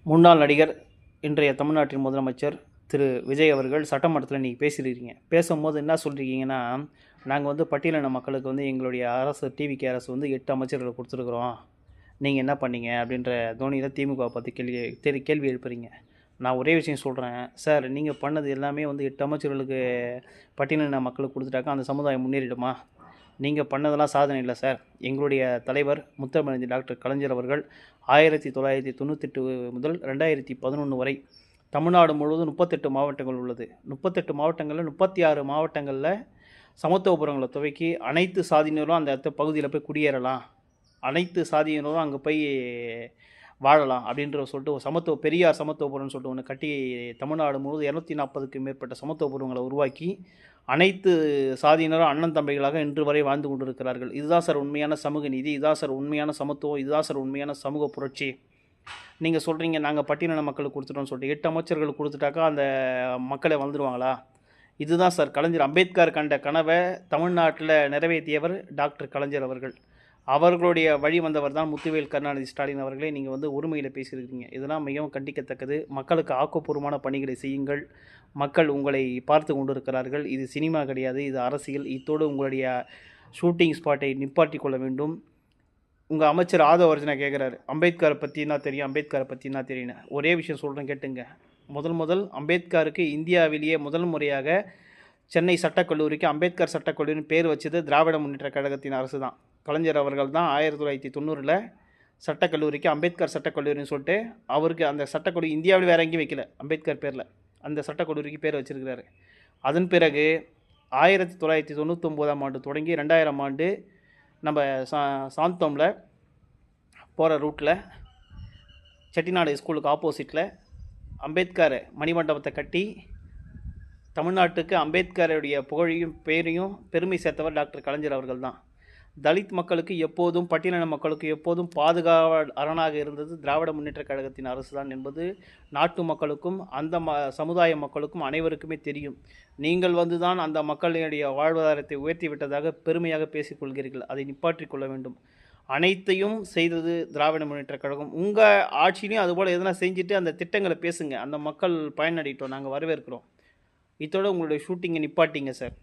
முன்னாள் நடிகர், இன்றைய தமிழ்நாட்டின் முதலமைச்சர் திரு விஜய் அவர்கள் சட்டமன்றத்தில் இன்றைக்கி பேசியிருக்கீங்க. பேசும்போது என்ன சொல்லியிருக்கீங்கன்னா, நாங்கள் வந்து பட்டியலின மக்களுக்கு வந்து எங்களுடைய அரசு டிவிகே அரசு வந்து 8 அமைச்சர்களை கொடுத்துருக்குறோம், நீங்கள் என்ன பண்ணீங்க அப்படின்ற தோனியில் திமுக பற்றி கேள்வி எழுப்புறீங்க. நான் ஒரே விஷயம் சொல்கிறேன் சார், நீங்கள் பண்ணது எல்லாமே வந்து 8 அமைச்சர்களுக்கு பட்டியலின மக்களுக்கு கொடுத்துட்டாக்கா அந்த சமுதாயம் முன்னேறிடுமா? நீங்கள் பண்ணதெல்லாம் சாதனை இல்லை சார். எங்களுடைய தலைவர் முத்தமிழ் டாக்டர் கலைஞர் அவர்கள் 1998 முதல் 2011 வரை தமிழ்நாடு முழுவதும் 38 மாவட்டங்கள் உள்ளது. 38 மாவட்டங்களில் 36 மாவட்டங்களில் சமத்துவபுரங்களை துவக்கி அனைத்து சாதியினரும் அந்த பகுதியில் போய் குடியேறலாம், அனைத்து சாதியினரும் அங்கே போய் வாழலாம் அப்படின்ற சொல்லிட்டு பெரியார் சமத்துவபுரம்னு சொல்லிட்டு ஒன்று கட்டி தமிழ்நாடு முழுவதும் 240க்கும் மேற்பட்ட சமத்துவபுரங்களை உருவாக்கி அனைத்து சாதியினரும் அண்ணன் தம்பிகளாக இன்று வரை வாழ்ந்து கொண்டிருக்கிறார்கள். இதுதான் சார் உண்மையான சமூக நீதி, இதுதான் சார் உண்மையான சமத்துவம், இதுதான் சார் உண்மையான சமூக புரட்சி. நீங்கள் சொல்கிறீங்க நாங்கள் பட்டியலின மக்களுக்கு கொடுத்துட்டோம்னு சொல்லிட்டு 8 அமைச்சர்கள் கொடுத்துட்டாக்கா அந்த மக்களை வந்துடுவாங்களா? இதுதான் சார் கலைஞர் அம்பேத்கர் கண்ட கனவை தமிழ்நாட்டில் நிறைவேற்றியவர் டாக்டர் கலைஞர் அவர்கள். அவர்களுடைய வழி வந்தவர் தான் முத்துவேல் கருணாநிதி ஸ்டாலின் அவர்களே. நீங்கள் வந்து ஒருமையில் பேசியிருக்கீங்க. இதெல்லாம் மிகவும் கண்டிக்கத்தக்கது. மக்களுக்கு ஆக்கப்பூர்வமான பணிகளை செய்யுங்கள். மக்கள் உங்களை பார்த்து கொண்டிருக்கிறார்கள். இது சினிமா கிடையாது, இது அரசியல். இத்தோடு உங்களுடைய ஷூட்டிங் ஸ்பாட்டை நிப்பாட்டி கொள்ள வேண்டும். உங்கள் அமைச்சர் ஆதவ அர்ஜுனா கேட்குறாரு, அம்பேத்கரை பற்றி என்ன தெரியும், அம்பேத்கரை பற்றி என்ன தெரியும். ஒரே விஷயம் சொல்கிறேன் கேட்டுங்க. முதல் அம்பேத்கருக்கு இந்தியாவிலேயே முதல் முறையாக சென்னை சட்டக்கல்லூரிக்கு அம்பேத்கர் சட்டக்கல்லூரின்னு பேர் வச்சது திராவிட முன்னேற்ற கழகத்தின் அரசு தான். கலைஞர் அவர்கள் தான் 1990 சட்டக்கல்லூரிக்கு அம்பேத்கர் சட்டக்கல்லூரின்னு சொல்லிட்டு அவருக்கு அந்த சட்டக்கல்லூரி இந்தியாவில் வேறு எங்கேயும் வைக்கல, அம்பேத்கர் பேரில் அந்த சட்டக்கல்லூரிக்கு பேர் வச்சிருக்கிறாரு. அதன் பிறகு 1999 ஆண்டு தொடங்கி 2000 ஆண்டு நம்ம சாந்தோமில் போகிற ரூட்டில் செட்டிநாடு ஸ்கூலுக்கு ஆப்போசிட்டில் அம்பேத்கர் மணிமண்டபத்தை கட்டி தமிழ்நாட்டுக்கு அம்பேத்கருடைய புகழையும் பேரையும் பெருமை சேர்த்தவர் டாக்டர் கலைஞர் அவர்கள் தான். தலித் மக்களுக்கு எப்போதும் பட்டியலின மக்களுக்கு எப்போதும் பாதுகாவல் அரணாக இருந்தது திராவிட முன்னேற்ற கழகத்தின் அரசு தான் என்பது நாட்டு மக்களுக்கும் அந்த சமுதாய மக்களுக்கும் அனைவருக்குமே தெரியும். நீங்கள் வந்து தான் அந்த மக்களுடைய வாழ்வாதாரத்தை உயர்த்தி விட்டதாக பெருமையாக பேசிக்கொள்கிறீர்கள். அதை நிப்பாற்றிக் கொள்ள வேண்டும். அனைத்தையும் செய்தது திராவிட முன்னேற்ற கழகம். உங்கள் ஆட்சியிலையும் அதுபோல் எதனா செஞ்சுட்டு அந்த திட்டங்களை பேசுங்க. அந்த மக்கள் பயனடையிட்டோம், நாங்கள் வரவேற்கிறோம். இதோட உங்களுடைய ஷூட்டிங்கை நிப்பாட்டிங்க சார்.